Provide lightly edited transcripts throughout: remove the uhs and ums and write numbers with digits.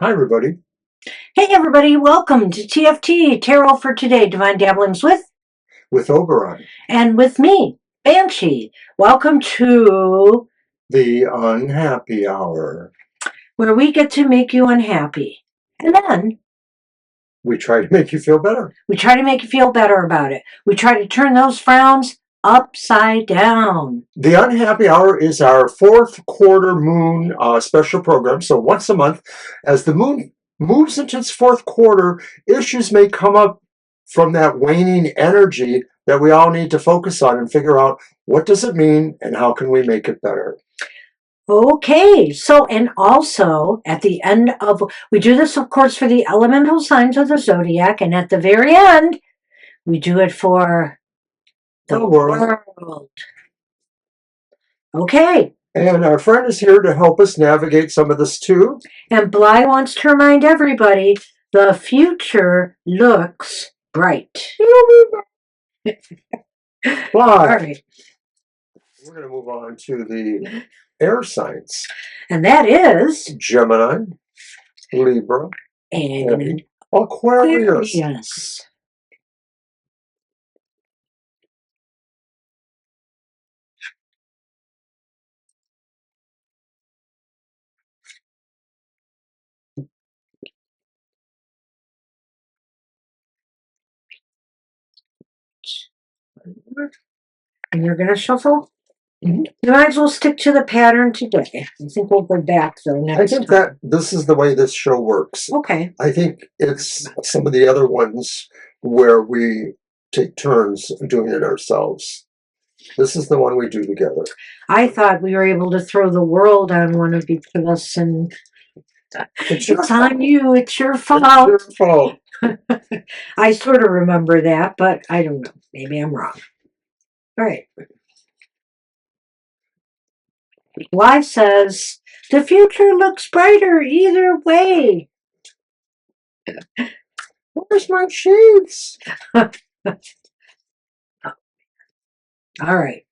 Hi, everybody. Hey everybody, welcome to TFT, Tarot for Today, Divine Dabblings With Oberon, and with me, Banshee. Welcome to the Unhappy Hour. where we get to make you unhappy. And then We try to make you feel better. we try to make you feel better about it. We try to turn those frowns upside down. The Unhappy Hour is our fourth quarter moon special program. So once a month, as the moon moves into its fourth quarter, issues may come up from that waning energy that we all need to focus on and figure out what does it mean and how can we make it better. Okay, so and also at the end of, we do this of course for the elemental signs of the zodiac, and at the very end, we do it for the world. Okay. And our friend is here to help us navigate some of this too. And Bly wants to remind everybody the future looks bright. Bly. All right. We're going to move on to the air signs. And that is Gemini, Libra, and Aquarius. And you're going to shuffle? Mm-hmm. You might as well stick to the pattern today. I think we'll go back though next I think time. that this is the way this show works. Okay. I think it's some of the other ones where we take turns doing it ourselves. This is the one we do together. I thought we were able to throw the world on one of each of us, and it's on you. It's your fault. It's your fault. I sort of remember that, but I don't know. Maybe I'm wrong. All right. Bly says, the future looks brighter either way. Where's my shades? All right.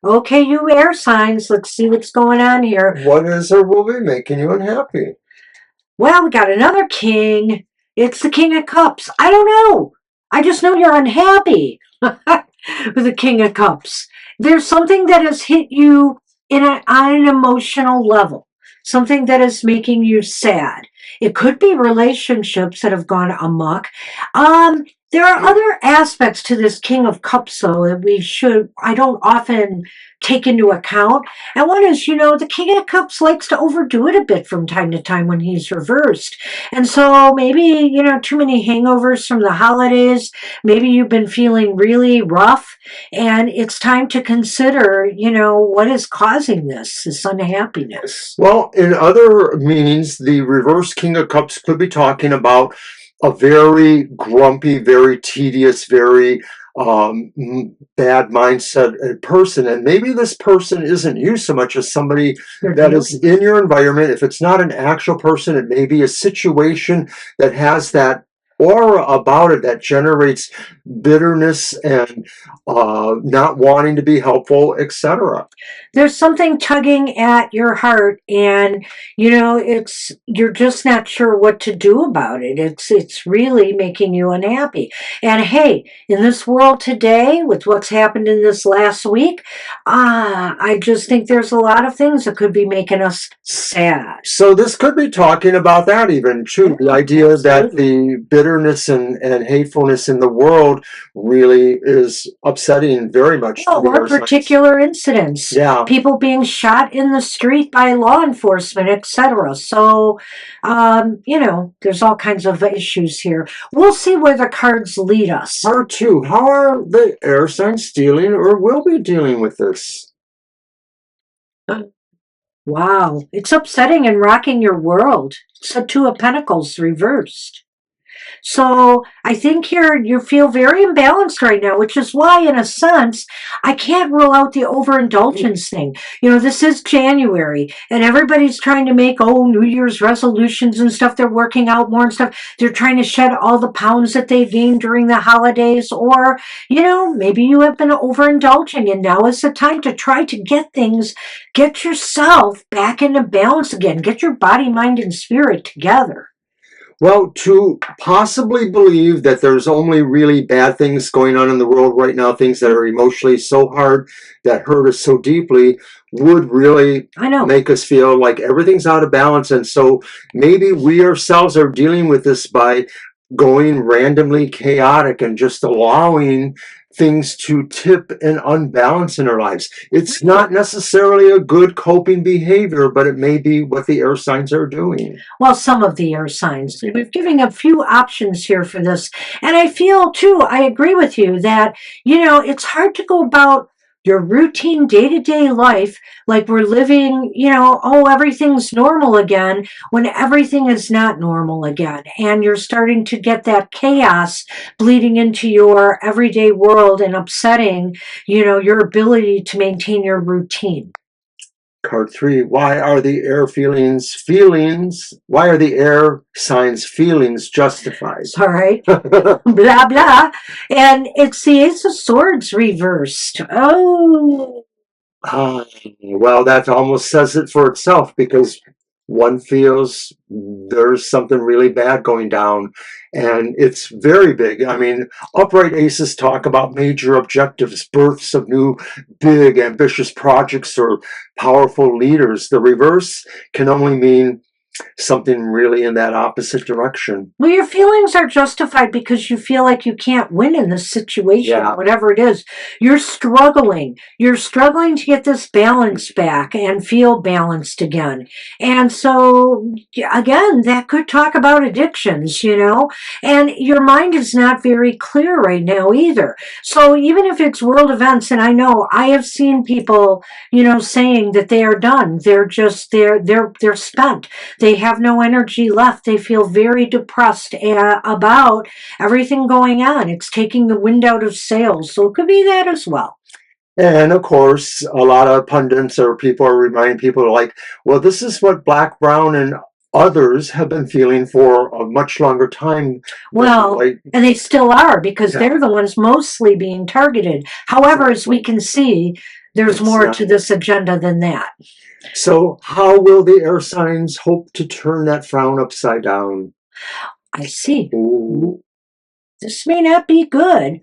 Okay, you air signs, let's see what's going on here. What is or will be making you unhappy? Well, we got another king. It's the King of Cups. I don't know. I just know you're unhappy with the King of Cups. There's something that has hit you on an emotional level, something that is making you sad. It could be relationships that have gone amok. There are other aspects to this King of Cups, though, that I don't often take into account. And one is, the King of Cups likes to overdo it a bit from time to time when he's reversed. And so maybe, too many hangovers from the holidays. Maybe you've been feeling really rough, and it's time to consider, what is causing this unhappiness. Well, in other meanings, the reverse King of Cups could be talking about a very grumpy, very tedious, very bad mindset person. And maybe this person isn't you so much as somebody that is in your environment. If it's not an actual person, it may be a situation that has that aura about it that generates bitterness and not wanting to be helpful, etc. There's something tugging at your heart, and you're just not sure what to do about it. It's really making you unhappy. And hey, in this world today, with what's happened in this last week, I just think there's a lot of things that could be making us sad. So this could be talking about that even too. The idea that the bitterness and hatefulness in the world really is upsetting very much. Or particular incidents. Yeah. People being shot in the street by law enforcement, etc. So, there's all kinds of issues here. We'll see where the cards lead us. Part 2. How are the air signs dealing or will be dealing with this? Wow. It's upsetting and rocking your world. It's a Two of Pentacles reversed. So I think you feel very imbalanced right now, which is why, in a sense, I can't rule out the overindulgence thing. This is January, and everybody's trying to make New Year's resolutions and stuff. They're working out more and stuff. They're trying to shed all the pounds that they gained during the holidays, or maybe you have been overindulging, and now is the time to try to get yourself back into balance again. Get your body, mind, and spirit together. Well, to possibly believe that there's only really bad things going on in the world right now, things that are emotionally so hard, that hurt us so deeply, would really make us feel like everything's out of balance. And so maybe we ourselves are dealing with this by going randomly chaotic and just allowing things to tip and unbalance in our lives. It's not necessarily a good coping behavior, but it may be what the air signs are doing. Well, some of the air signs. We're giving a few options here for this. And I feel, too, I agree with you that, it's hard to go about your routine day-to-day life like we're living, everything's normal again, when everything is not normal again. And you're starting to get that chaos bleeding into your everyday world and upsetting, your ability to maintain your routine. Card 3, why are the air why are the air signs feelings justified? All right. Blah, blah. And it's the Ace of Swords reversed. Oh. Well, that almost says it for itself, because one feels there's something really bad going down, and it's very big. I mean, upright aces talk about major objectives, births of new big ambitious projects, or powerful leaders. The reverse can only mean something really in that opposite direction. Well, your feelings are justified because you feel like you can't win in this situation, whatever it is. You're struggling. You're struggling to get this balance back and feel balanced again. And so, again, that could talk about addictions, and your mind is not very clear right now either. So even if it's world events, and I know I have seen people, saying that they are done. They're just, they're spent. They have no energy left. They feel very depressed about everything going on. It's taking the wind out of sails. So it could be that as well. And of course, a lot of pundits or people are reminding people like, well, this is what Black, Brown, and others have been feeling for a much longer time. Well, and they still are, because they're the ones mostly being targeted. However, as we can see, there's more to this agenda than that. So how will the air signs hope to turn that frown upside down? I see. Ooh. This may not be good.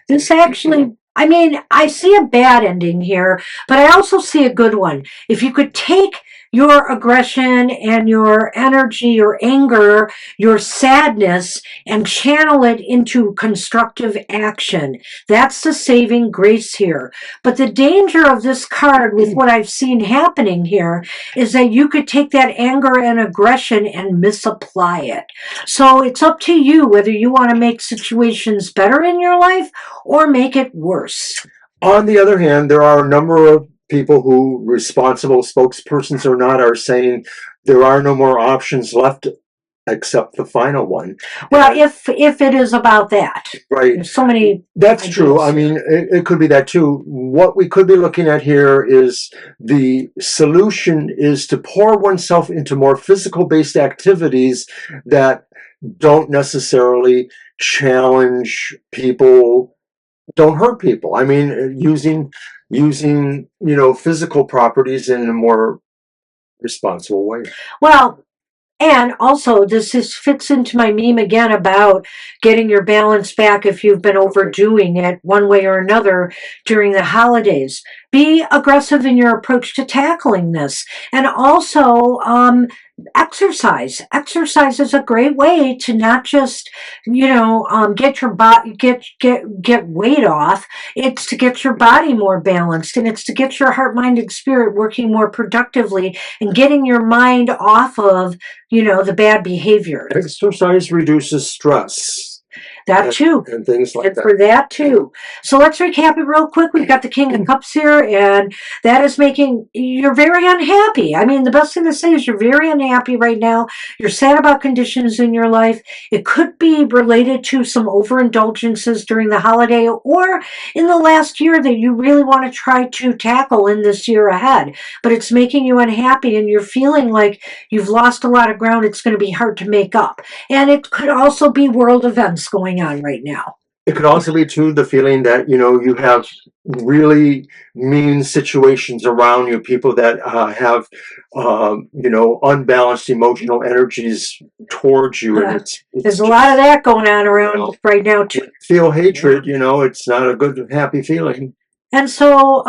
This actually, I see a bad ending here, but I also see a good one. If you could take your aggression and your energy, your anger, your sadness, and channel it into constructive action. That's the saving grace here. But the danger of this card, with what I've seen happening here, is that you could take that anger and aggression and misapply it. So it's up to you whether you want to make situations better in your life or make it worse. On the other hand, there are a number of people who, responsible spokespersons or not, are saying there are no more options left except the final one. Well, if it is about that. Right. There's so many. That's true. I mean, it could be that too. What we could be looking at here is the solution is to pour oneself into more physical-based activities that don't necessarily challenge people, don't hurt people. I mean, using physical properties in a more responsible way. Well, and also, this fits into my meme again about getting your balance back if you've been overdoing it one way or another during the holidays. Be aggressive in your approach to tackling this. And also, exercise. Exercise is a great way to not just, get your body, get weight off. It's to get your body more balanced, and it's to get your heart, mind, and spirit working more productively and getting your mind off of, the bad behavior. Exercise reduces stress. That too. And things like And that. for that too. So let's recap it real quick. We've got the King of Cups here, and that is making you're very unhappy. I mean, the best thing to say is you're very unhappy right now. You're sad about conditions in your life. It could be related to some overindulgences during the holiday or in the last year that you really want to try to tackle in this year ahead. But it's making you unhappy, and you're feeling like you've lost a lot of ground. It's going to be hard to make up. And it could also be world events going on right now. It could also be too the feeling that you have really mean situations around you, people that have unbalanced emotional energies towards you, and There's a lot of that going on around right now too. Feel hatred, it's not a good happy feeling. And so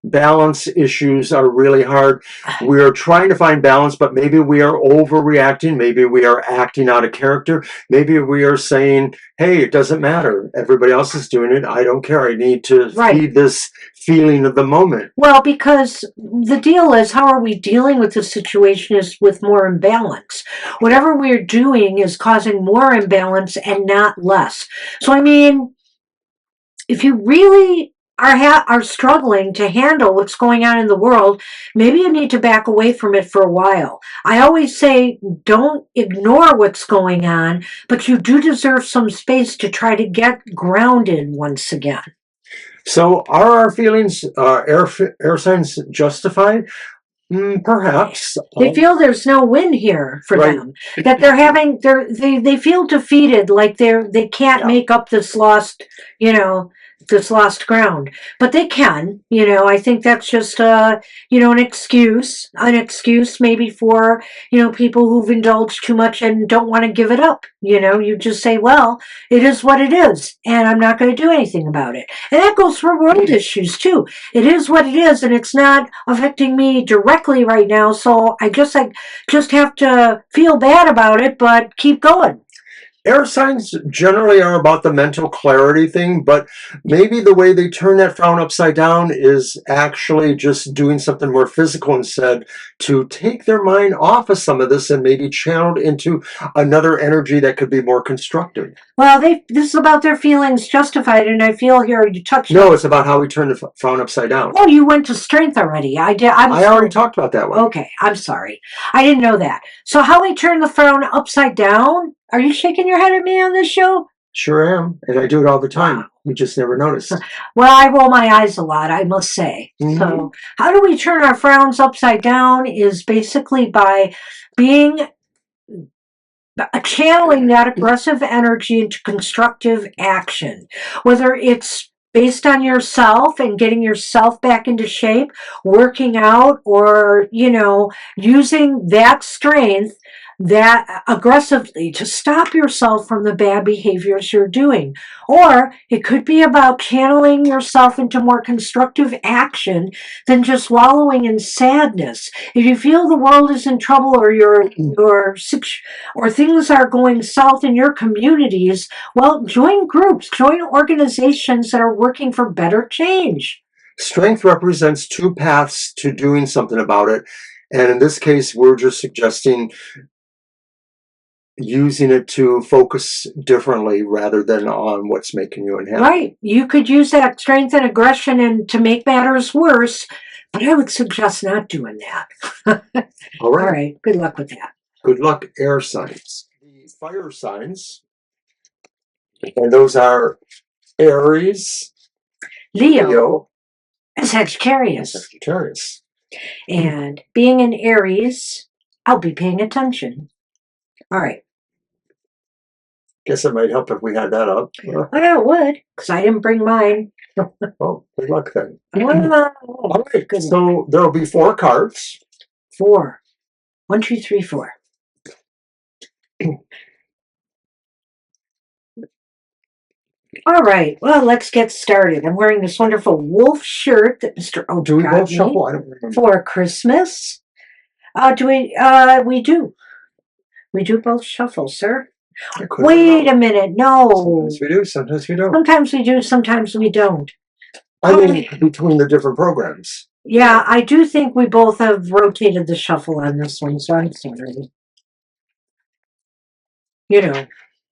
balance issues are really hard. We're trying to find balance, but maybe we are overreacting. Maybe we are acting out of character. Maybe we are saying, hey, it doesn't matter. Everybody else is doing it. I don't care. I need to feed this feeling of the moment. Well, because the deal is, how are we dealing with the situation is with more imbalance. Whatever we're doing is causing more imbalance and not less. So, I mean, if you really are struggling to handle what's going on in the world, maybe you need to back away from it for a while. I always say don't ignore what's going on, but you do deserve some space to try to get grounded once again. So are our feelings, air signs justified? Perhaps. They feel there's no win here for them. That they feel defeated, like they can't make up this lost ground. But they can, I think that's just an excuse maybe for, people who've indulged too much and don't want to give it up. You just say, well, it is what it is, and I'm not going to do anything about it. And that goes for world issues too. It is what it is, and it's not affecting me directly right now, so I just have to feel bad about it, but keep going. Air signs generally are about the mental clarity thing, but maybe the way they turn that frown upside down is actually just doing something more physical instead, to take their mind off of some of this and maybe channeled into another energy that could be more constructive. Well, this is about their feelings justified, and I feel here you touched. No, it's about how we turn the frown upside down. Oh, you went to strength already. I did. I already talked about that one. Okay, I'm sorry. I didn't know that. So how we turn the frown upside down? Are you shaking your head at me on this show? Sure am, and I do it all the time. You just never notice. Well, I roll my eyes a lot, I must say. Mm-hmm. So how do we turn our frowns upside down is basically by channeling that aggressive energy into constructive action, whether it's based on yourself and getting yourself back into shape, working out, or, using that strength that aggressively to stop yourself from the bad behaviors you're doing. Or it could be about channeling yourself into more constructive action than just wallowing in sadness. If you feel the world is in trouble, or or things are going south in your communities, well, join groups, join organizations that are working for better change. Strength represents two paths to doing something about it. And in this case, we're just suggesting using it to focus differently rather than on what's making you unhappy. Right. You could use that strength and aggression and to make matters worse, but I would suggest not doing that. All right. All right. Good luck with that. Good luck, air signs. The fire signs, and those are Aries, Leo, and Sagittarius. And being an Aries, I'll be paying attention. All right. Guess it might help if we had that up. Oh, yeah, it would, because I didn't bring mine. Oh, good luck then. All right, so there will be 4 cards. 4. 1, 2, 3, 4. All right, well, let's get started. I'm wearing this wonderful wolf shirt that Mr. O Do we got both me shuffle? I don't remember. For Christmas. We do. We do both shuffle, sir. Wait a minute, no. Sometimes we do, sometimes we don't. Sometimes we do, sometimes we don't. I mean, between the different programs. Yeah, I do think we both have rotated the shuffle on this one, so I'm sorry.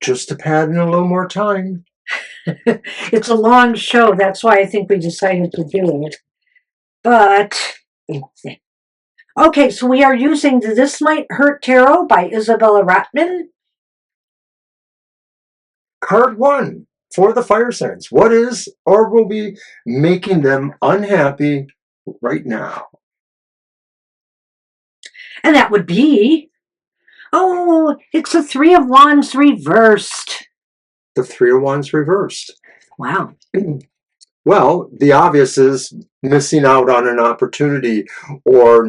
just to pad in a little more time. It's a long show. That's why I think we decided to do it. But, okay, so we are using the This Might Hurt Tarot by Isabella Rotman. Card 1 for the fire signs. What is or will be making them unhappy right now? And that would be, oh, it's the Three of Wands reversed. The Three of Wands reversed. Wow. Well, the obvious is missing out on an opportunity or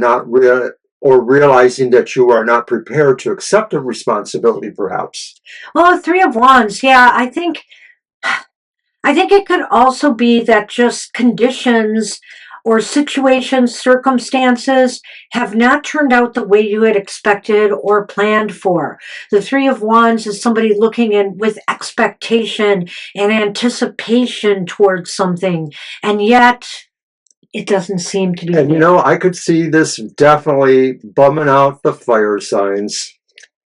or realizing that you are not prepared to accept a responsibility, perhaps. Well, the Three of Wands, yeah, I think it could also be that just conditions or situations, circumstances have not turned out the way you had expected or planned for. The Three of Wands is somebody looking in with expectation and anticipation towards something, and yet it doesn't seem to be. And I could see this definitely bumming out the fire signs.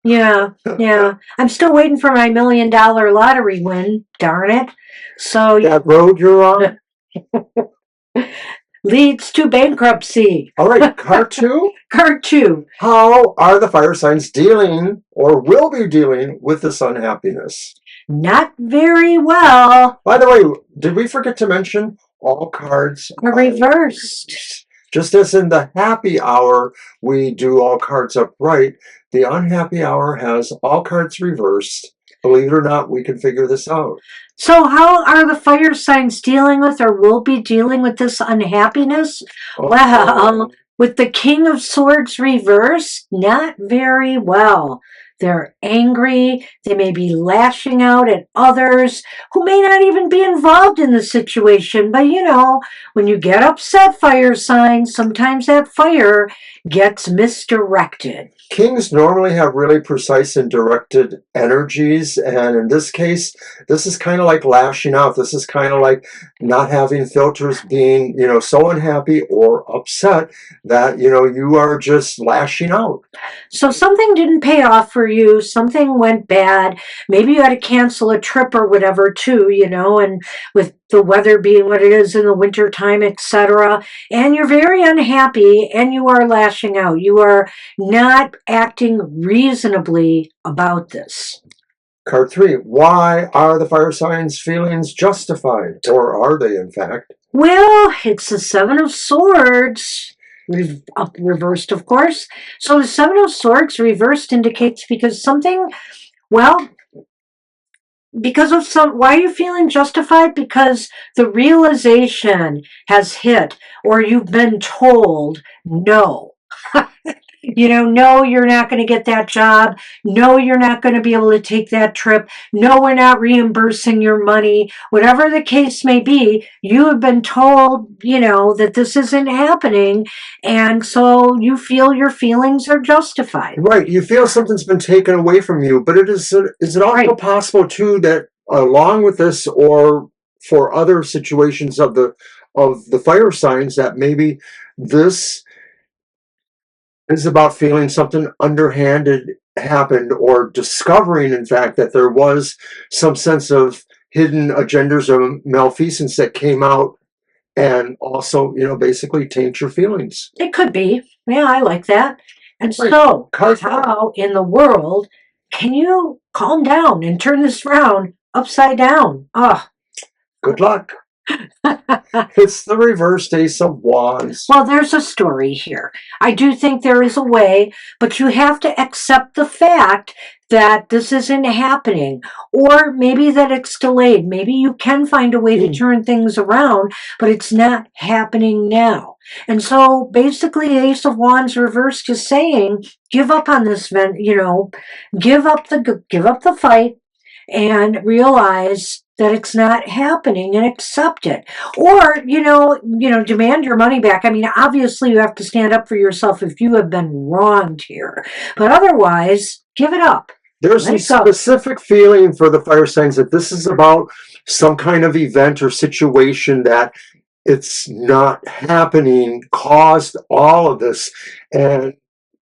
Yeah. I'm still waiting for my $1 million lottery win, darn it. So that road you're on leads to bankruptcy. All right, card 2. Card 2. How are the fire signs dealing or will be dealing with this unhappiness? Not very well. By the way, did we forget to mention all cards are reversed? Just as in the happy hour, we do all cards upright, the unhappy hour has all cards reversed. Believe it or not, we can figure this out. So how are the fire signs dealing with or will be dealing with this unhappiness? Well, with the King of Swords reversed, not very well. They're angry. They may be lashing out at others who may not even be involved in the situation. But when you get upset, fire signs, sometimes that fire gets misdirected. Kings normally have really precise and directed energies, and in this case, this is kind of like lashing out. This is kind of like not having filters, being, so unhappy or upset that, you are just lashing out. So something didn't pay off for you, something went bad, maybe you had to cancel a trip or whatever too, and with the weather being what it is in the wintertime, etc., and you're very unhappy and you are lashing out. You are not acting reasonably about this. Card 3, why are the fire signs' feelings justified, or are they in fact? Well, it's the Seven of Swords. Reversed, of course. So the Seven of Swords reversed indicates because why are you feeling justified? Because the realization has hit, or you've been told, no. No, you're not going to get that job. No, you're not going to be able to take that trip. No, we're not reimbursing your money. Whatever the case may be, you have been told, that this isn't happening. And so you feel your feelings are justified. Right. You feel something's been taken away from you. But is it also possible, too, that along with this or for other situations of the fire signs that maybe this is about feeling something underhanded happened or discovering, in fact, that there was some sense of hidden agendas or malfeasance that came out and also, basically taint your feelings. It could be. Yeah, I like that. And so, how in the world can you calm down and turn this frown upside down? Good luck. It's the reverse Ace of Wands. Well, there's a story here. I do think there is a way, but you have to accept the fact that this isn't happening, or maybe that it's delayed. Maybe you can find a way to turn things around, but it's not happening now. And so basically Ace of Wands reversed is saying, give up on this, give up the fight and realize that it's not happening and accept it. Or, demand your money back. I mean, obviously you have to stand up for yourself if you have been wronged here. But otherwise, give it up. There's a specific feeling for the fire signs that this is about some kind of event or situation that it's not happening, caused all of this. And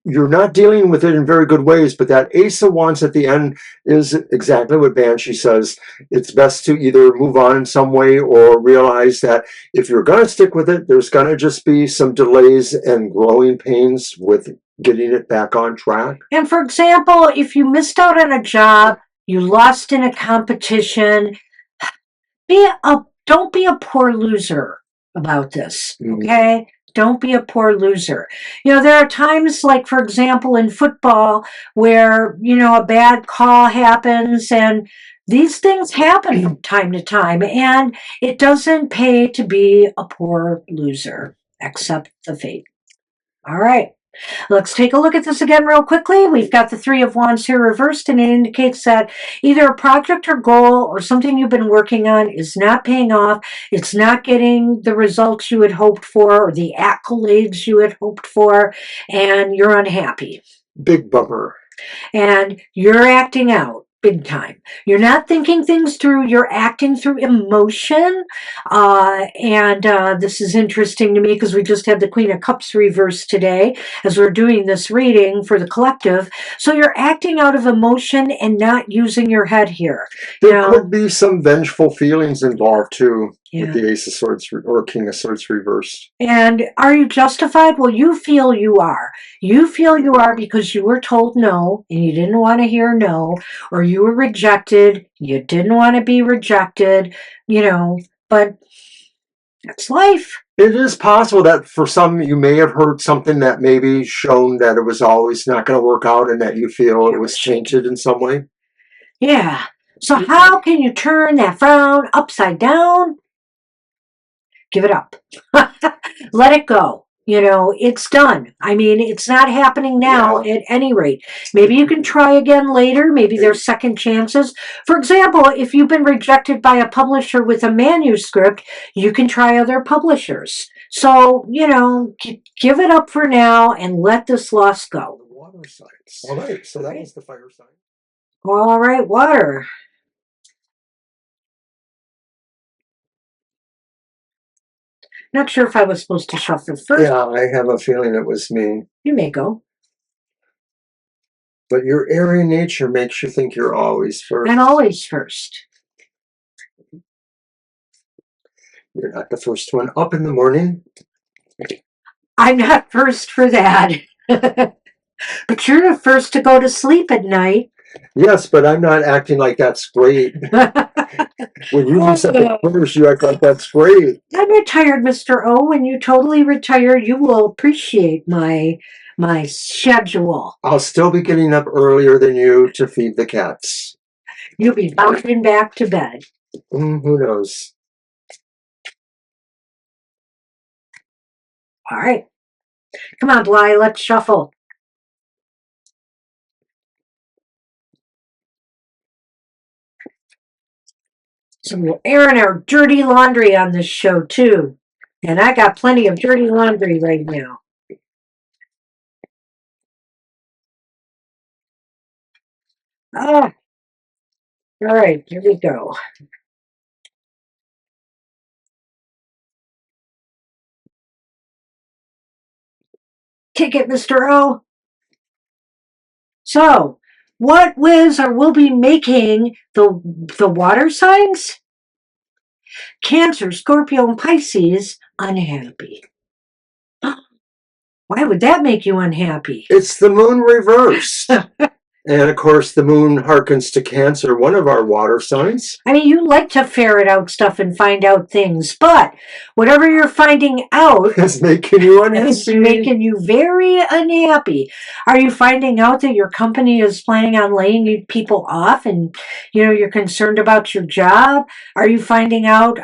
you're not dealing with it in very good ways, but that Ace of Wands at the end is exactly what Banshee says. It's best to either move on in some way or realize that if you're going to stick with it, there's going to just be some delays and growing pains with getting it back on track. And for example, if you missed out on a job, you lost in a competition, don't be a poor loser about this, okay? Don't be a poor loser. You know, there are times, like, for example, in football where, you know, a bad call happens, and these things happen from time to time, and it doesn't pay to be a poor loser. Accept the fate. All right. Let's take a look at this again real quickly. We've got the Three of Wands here reversed, and it indicates that either a project or goal or something you've been working on is not paying off. It's not getting the results you had hoped for or the accolades you had hoped for, and you're unhappy. Big bummer. And you're acting out. Big time. You're not thinking things through. You're acting through emotion. This is interesting to me because we just had the Queen of Cups reversed today as we're doing this reading for the collective. So you're acting out of emotion and not using your head here. There could be some vengeful feelings involved too. Yeah. With the Ace of Swords or King of Swords reversed. And are you justified? Well, you feel you are. You feel you are because you were told no and you didn't want to hear no, or you were rejected. You didn't want to be rejected, you know, but that's life. It is possible that for some you may have heard something that maybe shown that it was always not going to work out and that you feel it was tainted in some way. Yeah. So how can you turn that frown upside down? Give it up. Let it go. You know, it's done. I mean, it's not happening now at any rate. Maybe you can try again later. Maybe there's second chances. For example, if you've been rejected by a publisher with a manuscript, you can try other publishers. So, you know, give it up for now and let this loss go. The water signs. All right. So that was the fire sign. All right, water. Not sure if I was supposed to shuffle first. Yeah, I have a feeling it was me. You may go. But your airy nature makes you think you're always first. I'm always first. You're not the first one up in the morning. I'm not first for that. But you're the first to go to sleep at night. Yes, but I'm not acting like that's great. When you said it first, you act like that's great. I'm retired, Mr. O. When you totally retire, you will appreciate my schedule. I'll still be getting up earlier than you to feed the cats. You'll be bouncing back to bed. Who knows? All right. Come on, Bly, let's shuffle. So we're airing our dirty laundry on this show, too. And I got plenty of dirty laundry right now. Ah. All right, here we go. Kick it, Mr. O. So, what whiz or will be making the water signs? Cancer, Scorpio, and Pisces unhappy. Why would that make you unhappy? It's the moon reversed. And of course, the moon harkens to Cancer, one of our water signs. I mean, you like to ferret out stuff and find out things, but whatever you're finding out is making you unhappy. Is making you very unhappy. Are you finding out that your company is planning on laying you people off and, you know, you're concerned about your job? Are you finding out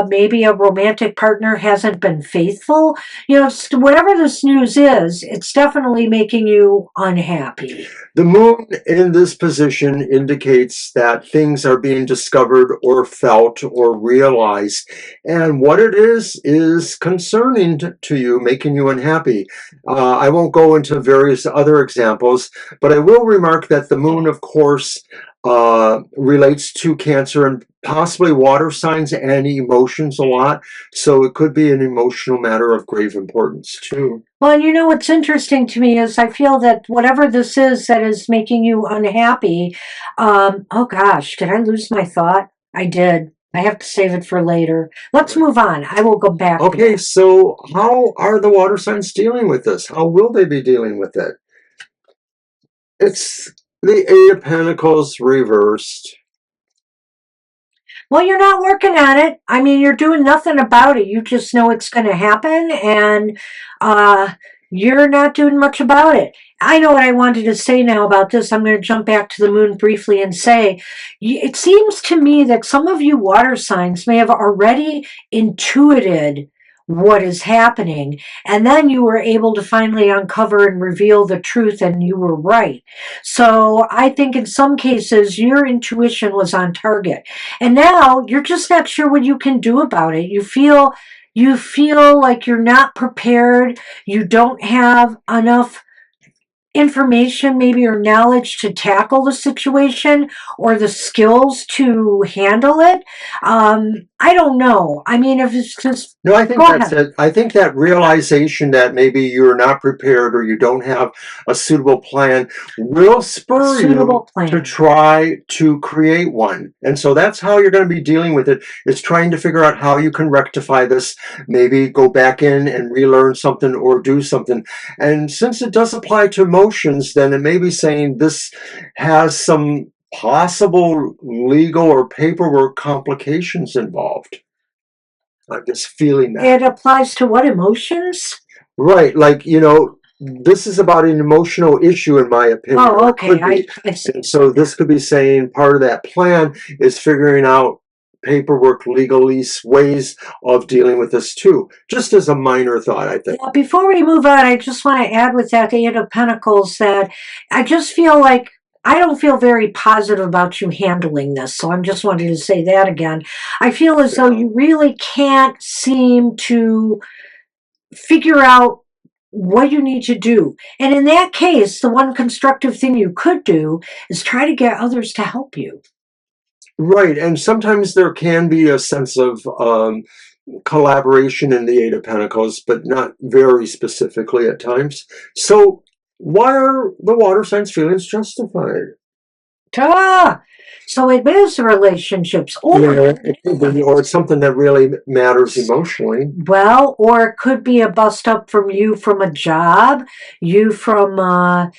maybe a romantic partner hasn't been faithful? You know, whatever this news is, it's definitely making you unhappy. The moon in this position indicates that things are being discovered or felt or realized. And what it is concerning to you, making you unhappy. I won't go into various other examples, but I will remark that the moon, of course, relates to Cancer and possibly water signs and emotions a lot. So it could be an emotional matter of grave importance too. Well, and you know what's interesting to me is I feel that whatever this is that is making you unhappy, oh gosh, did I lose my thought? I did. I have to save it for later. Let's move on. I will go back to Okay, that. so how are the water signs dealing with this? How will they be dealing with it? It's the Eight of Pentacles reversed. Well, you're not working on it. I mean, you're doing nothing about it. You just know it's going to happen, and you're not doing much about it. I know what I wanted to say now about this. I'm going to jump back to the moon briefly and say, it seems to me that some of you water signs may have already intuited what is happening, and then you were able to finally uncover and reveal the truth, and you were right. So I think in some cases, your intuition was on target. And now you're just not sure what you can do about it. You feel like you're not prepared. You don't have enough information maybe or knowledge to tackle the situation or the skills to handle it. I don't know. I mean, if it's just No, I think go that's ahead. it. I think that realization that maybe you're not prepared or you don't have a suitable plan will A spur suitable you to plan. try to create one. And so that's how you're going to be dealing with it. It's trying to figure out how you can rectify this, maybe go back in and relearn something or do something. And since it does apply to emotions, then it may be saying this has some possible legal or paperwork complications involved. I'm just feeling that. It applies to what emotions? Right, like, this is about an emotional issue, in my opinion, Oh, or it okay. could be. I see. And so this could be saying part of that plan is figuring out paperwork, legalese ways of dealing with this too. Just as a minor thought, I think. Well, before we move on, I just want to add with that Eight of Pentacles that I just feel like I don't feel very positive about you handling this. So I'm just wanting to say that again. I feel as though Yeah. you really can't seem to figure out what you need to do. And in that case, the one constructive thing you could do is try to get others to help you. Right, and sometimes there can be a sense of collaboration in the Eight of Pentacles, but not very specifically at times. So why are the water signs feelings justified? Ta! So it is relationships, Yeah, it could be, or it's something that really matters emotionally. well, or it could be a bust up from you from a job, you from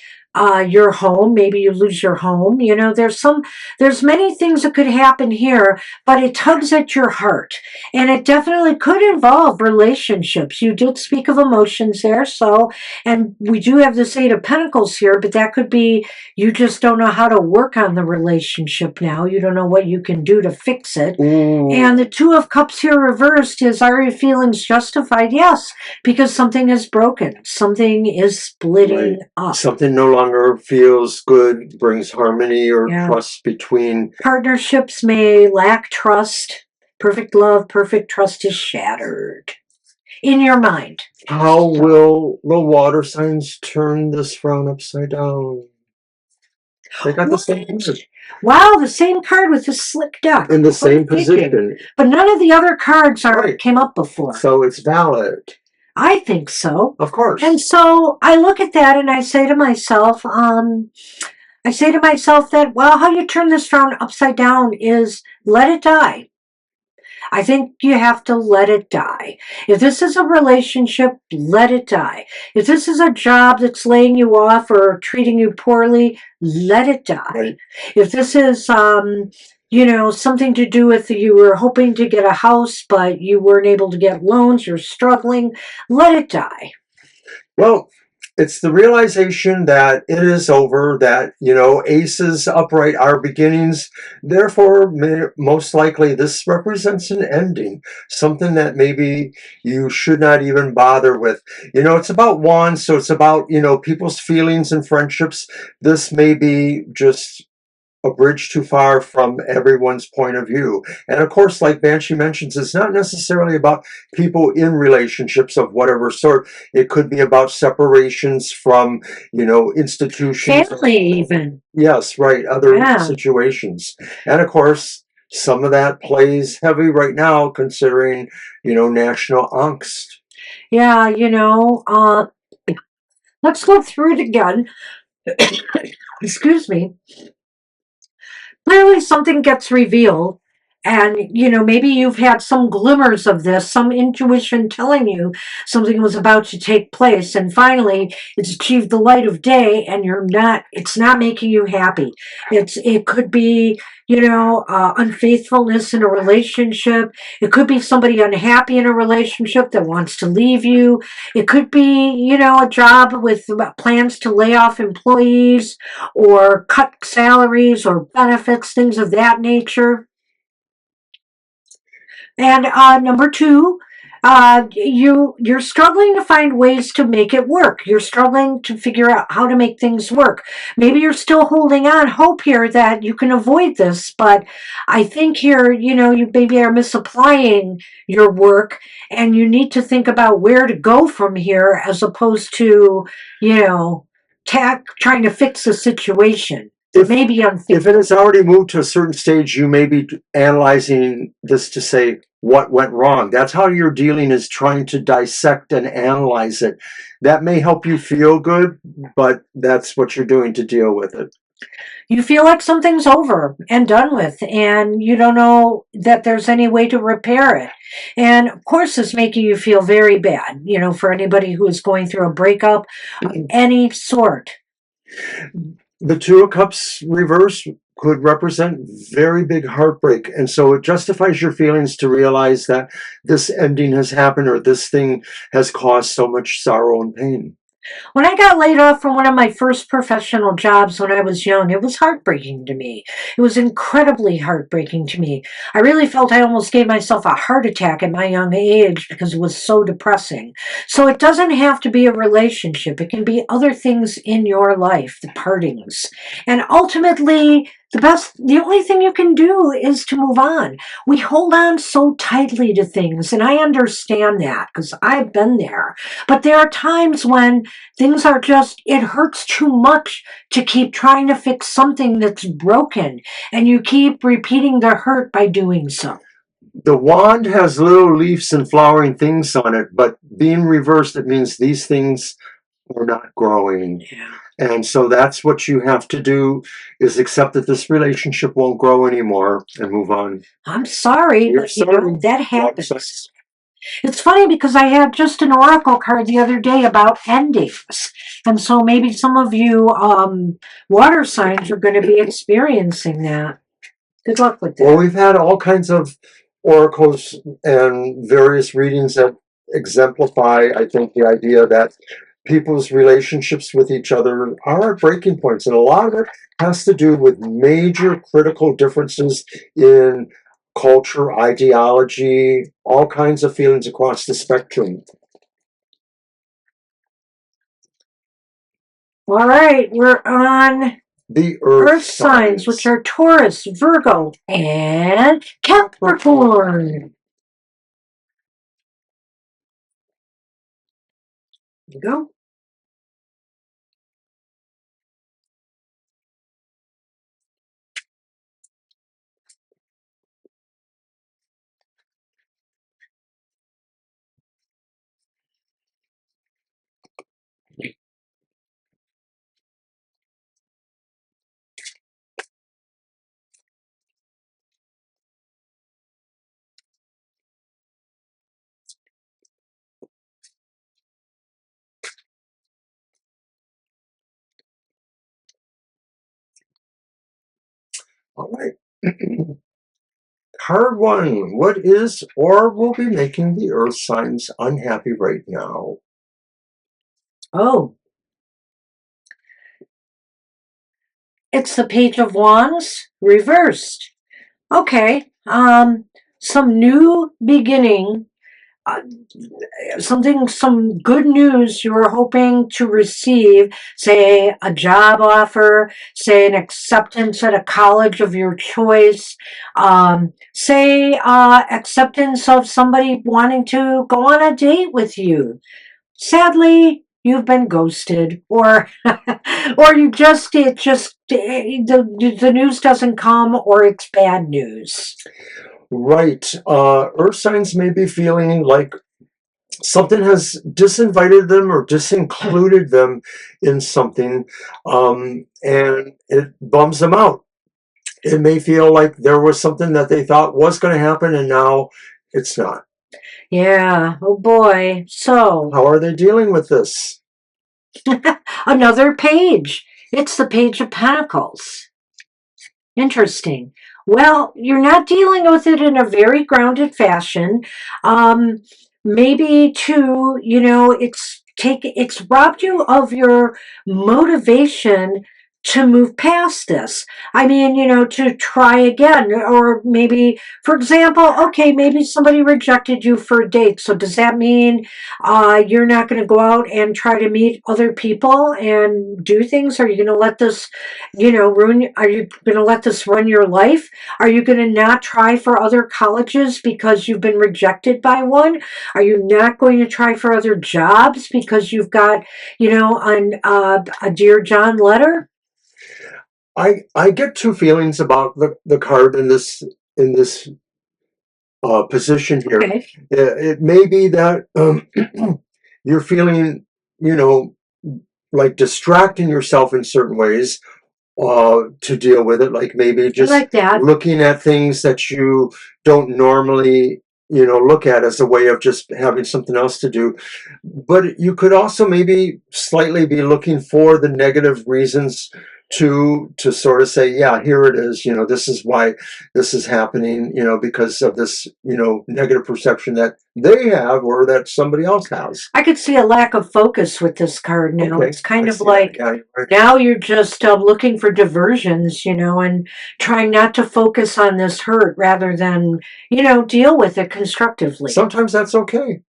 your home. Maybe you lose your home. You know, there's many things that could happen here, but it tugs at your heart, and it definitely could involve relationships. You did speak of emotions there, so, and we do have this Eight of Pentacles here, but that could be you just don't know how to work on the relationship now. You don't know what you can do to fix it. Ooh, And the Two of Cups here reversed is, are your feelings justified? Yes, because something is broken. Something is splitting right. up. Something no longer feels good, brings harmony or Yeah. trust between. Partnerships may lack trust. Perfect love, perfect trust is shattered in your mind. How will the water signs turn this frown upside down? They got the same card Wow, the same card with the slick duck. in the What same are you thinking? position. But none of the other cards Right. came up before. So it's valid. I think so. Of course. And so I look at that and I say to myself, that, well, how you turn this frown upside down is let it die. I think you have to let it die. If this is a relationship, let it die. If this is a job that's laying you off or treating you poorly, let it die. Right. If this is, something to do with you were hoping to get a house, but you weren't able to get loans, you're struggling, let it die. Well, it's the realization that it is over, that, aces upright are beginnings. Therefore, most likely this represents an ending, something that maybe you should not even bother with. It's about wands, so it's about, people's feelings and friendships. This may be just a bridge too far from everyone's point of view. And of course, like Banshee mentions, it's not necessarily about people in relationships of whatever sort. It could be about separations from, institutions. Family, even. Yes, right, other Yeah. situations. And of course, some of that plays heavy right now, considering, national angst. Yeah, let's go through it again. Excuse me. Clearly something gets revealed, and maybe you've had some glimmers of this, some intuition telling you something was about to take place, and finally it's achieved the light of day, and it's not making you happy. It could be unfaithfulness in a relationship. It could be somebody unhappy in a relationship that wants to leave you. It could be a job with plans to lay off employees or cut salaries or benefits, things of that nature. And number two, you're struggling to find ways to make it work. You're struggling to figure out how to make things work. Maybe you're still holding on hope here that you can avoid this, but I think here, you maybe are misapplying your work, and you need to think about where to go from here as opposed to, trying to fix the situation. If, Maybe if it has already moved to a certain stage, you may be analyzing this to say what went wrong. That's how you're dealing, is trying to dissect and analyze it. That may help you feel good, but that's what you're doing to deal with it. You feel like something's over and done with, and you don't know that there's any way to repair it. And of course, it's making you feel very bad, for anybody who is going through a breakup of any sort. The Two of Cups reverse could represent very big heartbreak. And so it justifies your feelings to realize that this ending has happened, or this thing has caused so much sorrow and pain. When I got laid off from one of my first professional jobs when I was young, it was heartbreaking to me. It was incredibly heartbreaking to me. I really felt I almost gave myself a heart attack at my young age because it was so depressing. So it doesn't have to be a relationship. It can be other things in your life, the partings. And ultimately, the only thing you can do is to move on. We hold on so tightly to things, and I understand that because I've been there. But there are times when things are it hurts too much to keep trying to fix something that's broken, and you keep repeating the hurt by doing so. The wand has little leaves and flowering things on it, but being reversed, it means these things are not growing. Yeah. And so that's what you have to do, is accept that this relationship won't grow anymore and move on. I'm sorry, You're but sorry. that happens. It's funny because I had just an oracle card the other day about endings. And so maybe some of you water signs are going to be experiencing that. Good luck with that. Well, we've had all kinds of oracles and various readings that exemplify, I think, the idea that people's relationships with each other are at breaking points. And a lot of it has to do with major critical differences in culture, ideology, all kinds of feelings across the spectrum. All right, we're on the Earth signs, which are Taurus, Virgo, and Capricorn. There you go. All right. Card one. What is or will be making the Earth signs unhappy right now? Oh. It's the Page of Wands reversed. Okay. Some new beginning some good news you're hoping to receive, say a job offer, say an acceptance at a college of your choice, say acceptance of somebody wanting to go on a date with you. Sadly, you've been ghosted, or or the news doesn't come, or it's bad news. Right. Earth signs may be feeling like something has disinvited them or disincluded them in something, and it bums them out. It may feel like there was something that they thought was going to happen and now it's not. Yeah, oh boy. So, How are they dealing with this? another page. It's the Page of Pentacles. Interesting. Well, you're not dealing with it in a very grounded fashion. Um, Maybe too, it's robbed you of your motivation to move past this. I mean, to try again, or maybe, for example, okay, maybe somebody rejected you for a date. So does that mean you're not going to go out and try to meet other people and do things? Are you going to let this are you going to let this run your life? Are you going to not try for other colleges because you've been rejected by one? Are you not going to try for other jobs because you've got, a Dear John letter? I get two feelings about the card in this position here. Okay. It may be that you're feeling, you know, like distracting yourself in certain ways to deal with it, like maybe I just like that. looking at things that you don't normally, look at as a way of just having something else to do. But you could also maybe slightly be looking for the negative reasons to sort of say, yeah, here it is, this is why this is happening, because of this, negative perception that they have or that somebody else has. I could see a lack of focus with this card now. Okay, It's kind I of see that. like Yeah, you're right. now you're just looking for diversions, and trying not to focus on this hurt rather than, deal with it constructively. Sometimes that's okay.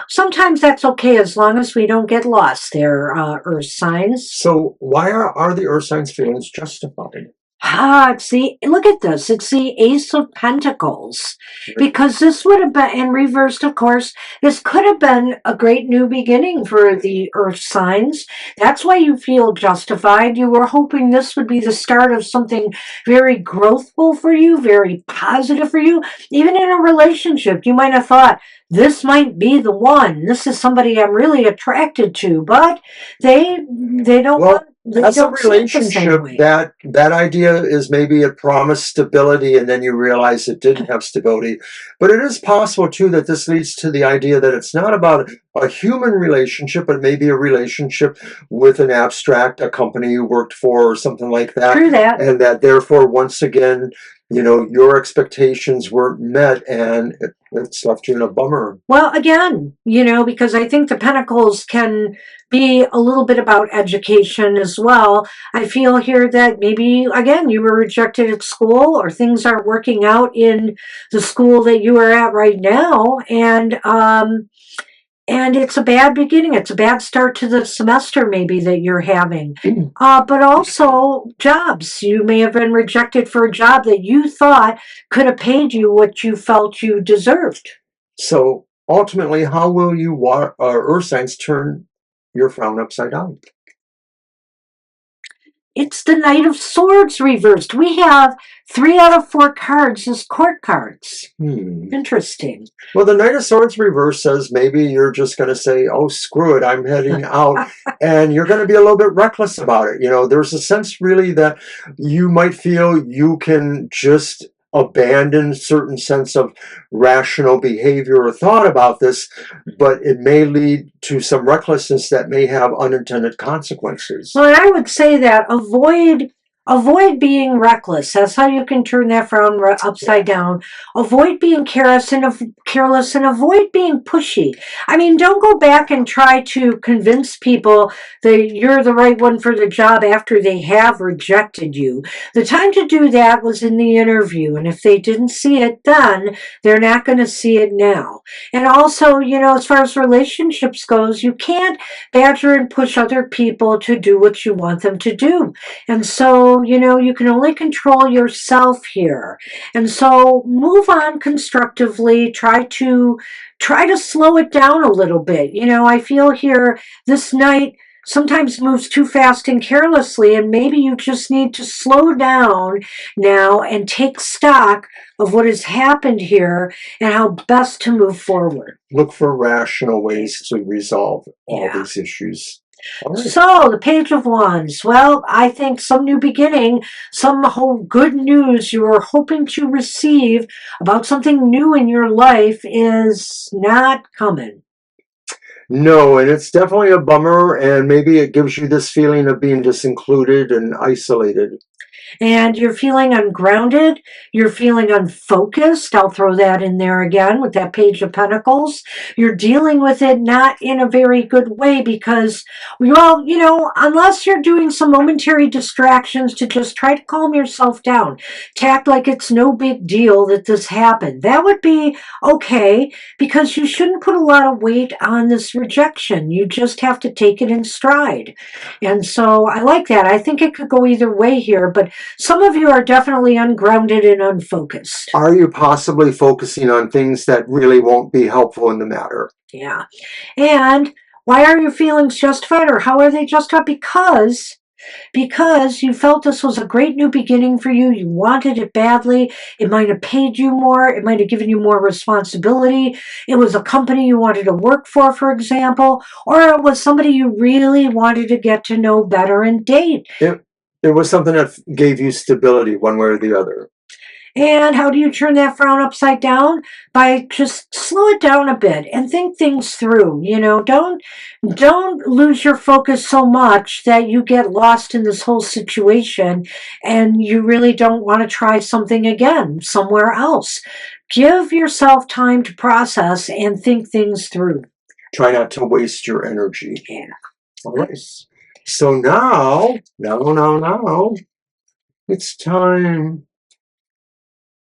Sometimes that's okay as long as we don't get lost there, Earth signs. So why are the earth signs feelings justified? Look at this. It's the Ace of Pentacles. Because this would have been, in reversed, of course, this could have been a great new beginning for the Earth signs. That's why you feel justified. You were hoping this would be the start of something very growthful for you, very positive for you. Even in a relationship, you might have thought, this might be the one. This is somebody I'm really attracted to. But they don't Well, want they as a don't see it the same relationship, way. that idea is maybe it promised stability, and then you realize it didn't have stability. But it is possible too that this leads to the idea that it's not about a human relationship, but maybe a relationship with an abstract, a company you worked for, or something like that. True that. And that therefore, once again, your expectations weren't met, and it's left you in a bummer. Well, again, because I think the Pentacles can be a little bit about education as well. I feel here that maybe, again, you were rejected at school, or things aren't working out in the school that you are at right now, and it's a bad beginning. It's a bad start to the semester, maybe, that you're having. But also jobs. You may have been rejected for a job that you thought could have paid you what you felt you deserved. So ultimately, how will you earth signs turn your frown upside down? It's the Knight of Swords reversed. We have 3 out of 4 cards as court cards. Interesting. Well, the Knight of Swords reverse says maybe you're just going to say, oh, screw it, I'm heading out. And you're going to be a little bit reckless about it. There's a sense really that you might feel you can just abandon certain sense of rational behavior or thought about this, but it may lead to some recklessness that may have unintended consequences. Well, I would say that avoid Avoid being reckless. That's how you can turn that frown upside down. Avoid being careless and avoid being pushy. I mean, don't go back and try to convince people that you're the right one for the job after they have rejected you. The time to do that was in the interview, and if they didn't see it then, they're not going to see it now. And also, as far as relationships goes, you can't badger and push other people to do what you want them to do. And so, you can only control yourself here. And so move on constructively. Try to slow it down a little bit. I feel here this night sometimes moves too fast and carelessly, and maybe you just need to slow down now and take stock of what has happened here and how best to move forward. Look for rational ways to resolve all Yeah. these issues. All right. So, the Page of Wands. Well, I think some new beginning, some whole good news you were hoping to receive about something new in your life is not coming. No, and it's definitely a bummer, and maybe it gives you this feeling of being disincluded and isolated. And you're feeling ungrounded, you're feeling unfocused. I'll throw that in there again with that Page of Pentacles. You're dealing with it not in a very good way because, well, unless you're doing some momentary distractions to just try to calm yourself down, to act like it's no big deal that this happened, that would be okay, because you shouldn't put a lot of weight on this rejection. You just have to take it in stride. And so I like that. I think it could go either way here, but some of you are definitely ungrounded and unfocused. Are you possibly focusing on things that really won't be helpful in the matter? Yeah. And why are your feelings justified, or how are they justified? Because you felt this was a great new beginning for you. You wanted it badly. It might have paid you more. It might have given you more responsibility. It was a company you wanted to work for example, or it was somebody you really wanted to get to know better and date. It was something that gave you stability one way or the other. And how do you turn that frown upside down? By just slow it down a bit and think things through. Don't lose your focus so much that you get lost in this whole situation and you really don't want to try something again somewhere else. Give yourself time to process and think things through. Try not to waste your energy. Yeah. All right. So now, it's time.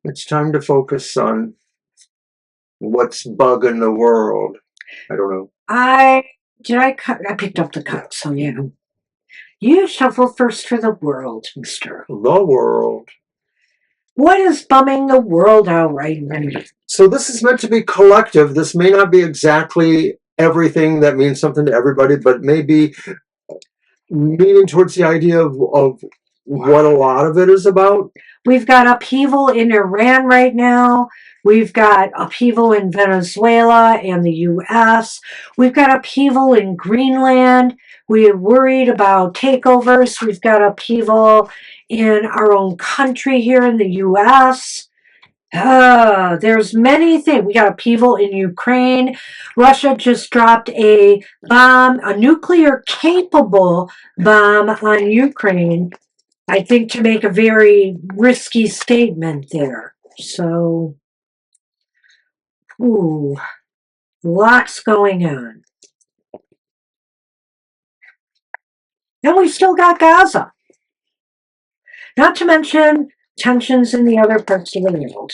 It's time to focus on what's bugging the world. I don't know. I picked up the cut, so yeah. You shuffle first for the world, mister. The world. What is bumming the world out right now? So this is meant to be collective. This may not be exactly everything that means something to everybody, but maybe leaning towards the idea of what a lot of it is about. We've got upheaval in Iran right now. We've got upheaval in Venezuela and the U.S. We've got upheaval in Greenland. We're worried about takeovers. We've got upheaval in our own country here in the U.S. There's many things. We got upheaval in Ukraine. Russia just dropped a bomb, a nuclear-capable bomb on Ukraine, I think, to make a very risky statement there. So, lots going on. And we've still got Gaza. Not to mention tensions in the other parts of the world.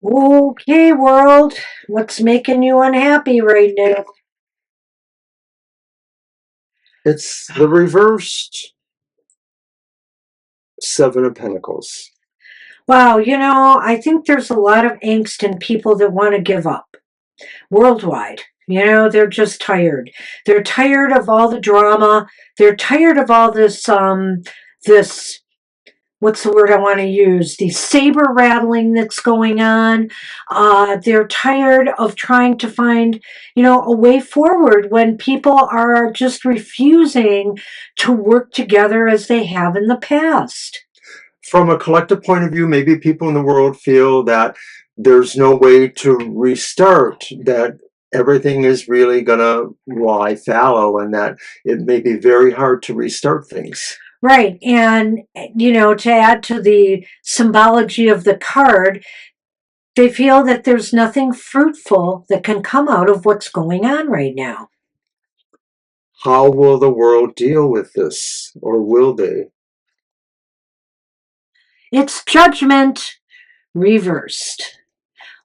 Okay, world, what's making you unhappy right now? It's the reversed Seven of Pentacles. Wow, I think there's a lot of angst in people that want to give up worldwide. They're just tired. They're tired of all the drama. They're tired of all this, what's the word I want to use? The saber rattling that's going on. They're tired of trying to find, a way forward when people are just refusing to work together as they have in the past. From a collective point of view, maybe people in the world feel that there's no way to restart, that everything is really going to lie fallow, and that it may be very hard to restart things. Right. And, to add to the symbology of the card, they feel that there's nothing fruitful that can come out of what's going on right now. How will the world deal with this, or will they? It's judgment reversed.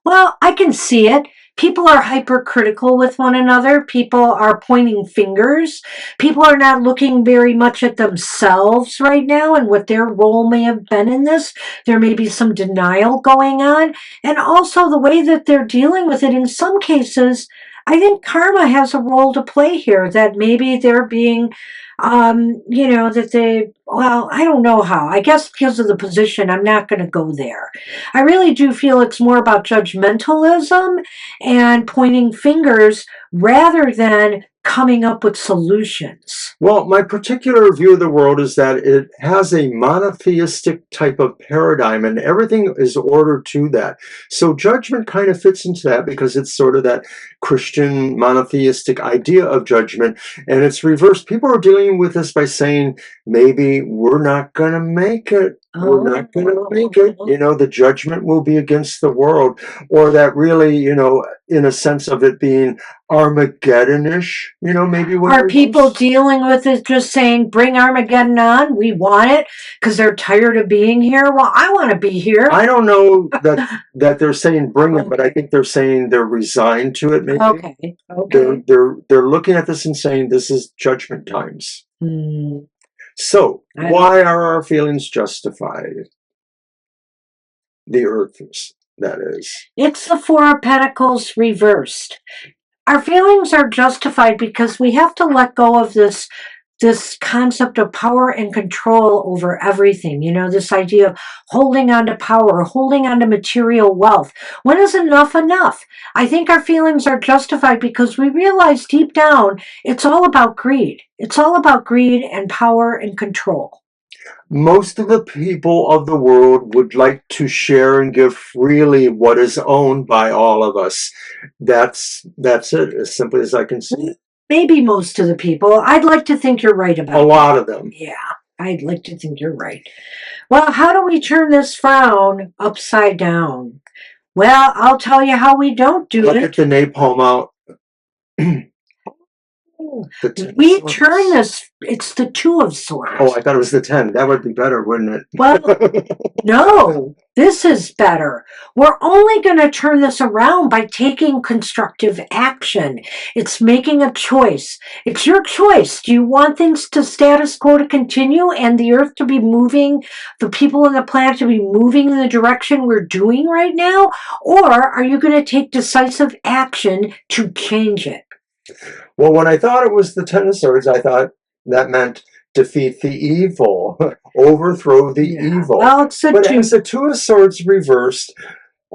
Well, I can see it. People are hypercritical with one another. People are pointing fingers. People are not looking very much at themselves right now and what their role may have been in this. There may be some denial going on. And also the way that they're dealing with it in some cases, I think karma has a role to play here, that maybe they're being I don't know how. I guess because of the position, I'm not going to go there. I really do feel it's more about judgmentalism and pointing fingers rather than coming up with solutions. Well, my particular view of the world is that it has a monotheistic type of paradigm, and everything is ordered to that. So judgment kind of fits into that, because it's sort of that Christian monotheistic idea of judgment, and it's reversed. People are dealing with this by saying, maybe we're not going to make it. We're not going to make it. The judgment will be against the world, or that really, in a sense of it being Armageddon-ish, maybe. Are people dealing with it just saying, bring Armageddon on, we want it, because they're tired of being here? Well, I want to be here. I don't know that they're saying bring it, but I think they're saying they're resigned to it, maybe. Okay. They're looking at this and saying this is judgment times. So, why are our feelings justified? The earth, that is. It's the Four of Pentacles reversed. Our feelings are justified because we have to let go of this concept of power and control over everything. This idea of holding on to power, holding on to material wealth. When is enough enough? I think our feelings are justified because we realize deep down it's all about greed. It's all about greed and power and control. Most of the people of the world would like to share and give freely what is owned by all of us. That's it, as simply as I can see. Maybe most of the people. I'd like to think you're right about a lot of them. Yeah, I'd like to think you're right. Well, how do we turn this frown upside down? Well, I'll tell you how we don't do it. Look at the napalm out. We turn this, it's the Two of Swords. Oh, I thought it was the 10. That would be better, wouldn't it? Well, no, this is better. We're only going to turn this around by taking constructive action. It's making a choice. It's your choice. Do you want things to status quo to continue and the earth to be moving, the people on the planet to be moving in the direction we're doing right now? Or are you going to take decisive action to change it? Well, when I thought it was the 10 of Swords, I thought that meant defeat the evil, overthrow the evil. Well, it's but as the Two of Swords reversed,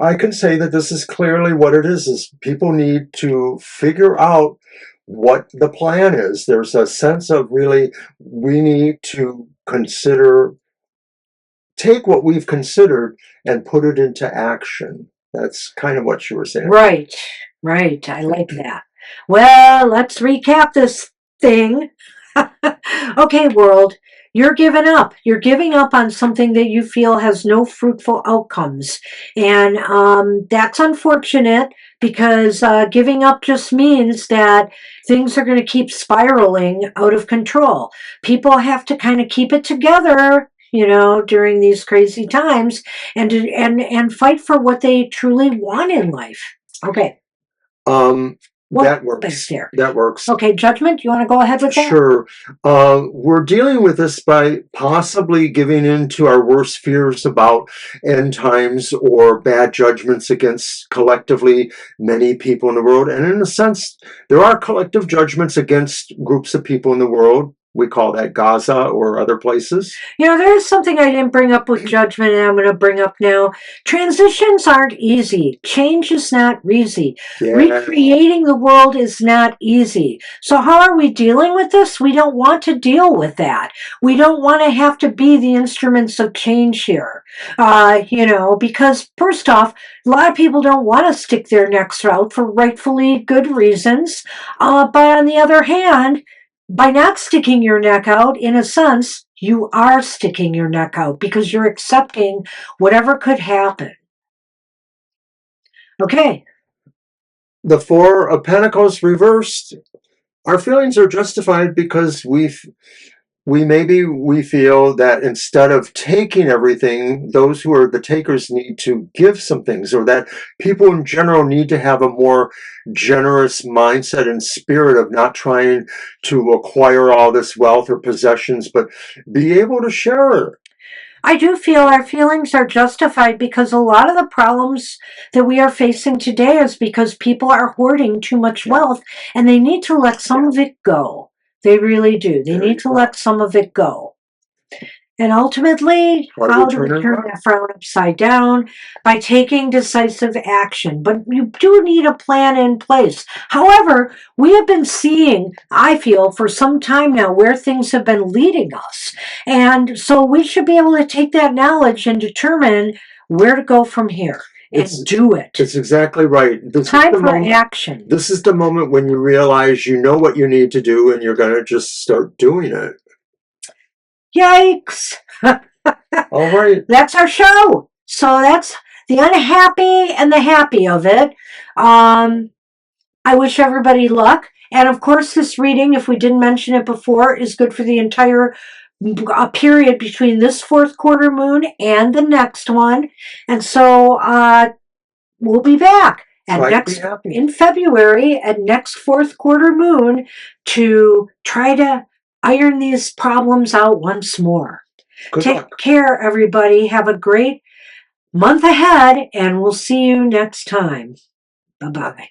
I can say that this is clearly what it is people need to figure out what the plan is. There's a sense of really, we need to take what we've considered and put it into action. That's kind of what you were saying. Right. I like that. Well, let's recap this thing. Okay, world, you're giving up. You're giving up on something that you feel has no fruitful outcomes. And that's unfortunate, because giving up just means that things are going to keep spiraling out of control. People have to kind of keep it together, during these crazy times, and fight for what they truly want in life. Okay. That works. That works. Okay, judgment, you want to go ahead with that? Sure. We're dealing with this by possibly giving in to our worst fears about end times or bad judgments against collectively many people in the world. And in a sense, there are collective judgments against groups of people in the world. We call that Gaza or other places. You know, there is something I didn't bring up with judgment and I'm going to bring up now. Transitions aren't easy. Change is not easy. Yeah. Recreating the world is not easy. So how are we dealing with this? We don't want to deal with that. We don't want to have to be the instruments of change here. You know, because first off, a lot of people don't want to stick their necks out for rightfully good reasons. But on the other hand, by not sticking your neck out, in a sense, you are sticking your neck out because you're accepting whatever could happen. Okay. The Four of Pentacles reversed. Our feelings are justified because we feel that instead of taking everything, those who are the takers need to give some things, or that people in general need to have a more generous mindset and spirit of not trying to acquire all this wealth or possessions, but be able to share. I do feel our feelings are justified because a lot of the problems that we are facing today is because people are hoarding too much wealth and they need to let some of it go. They really do. They need to let some of it go. And ultimately, how do we turn that frown upside down? By taking decisive action. But you do need a plan in place. However, we have been seeing, I feel, for some time now where things have been leading us. And so we should be able to take that knowledge and determine where to go from here. And do it. It's exactly right. Time for action. This is the moment when you realize you know what you need to do and you're going to just start doing it. Yikes. All right. That's our show. So that's the unhappy and the happy of it. I wish everybody luck. And of course, this reading, if we didn't mention it before, is good for the entire period between this fourth quarter moon and the next one. And so we'll be back in February at next fourth quarter moon to try to iron these problems out once more. Take care, everybody. Have a great month ahead, and we'll see you next time. Bye-bye.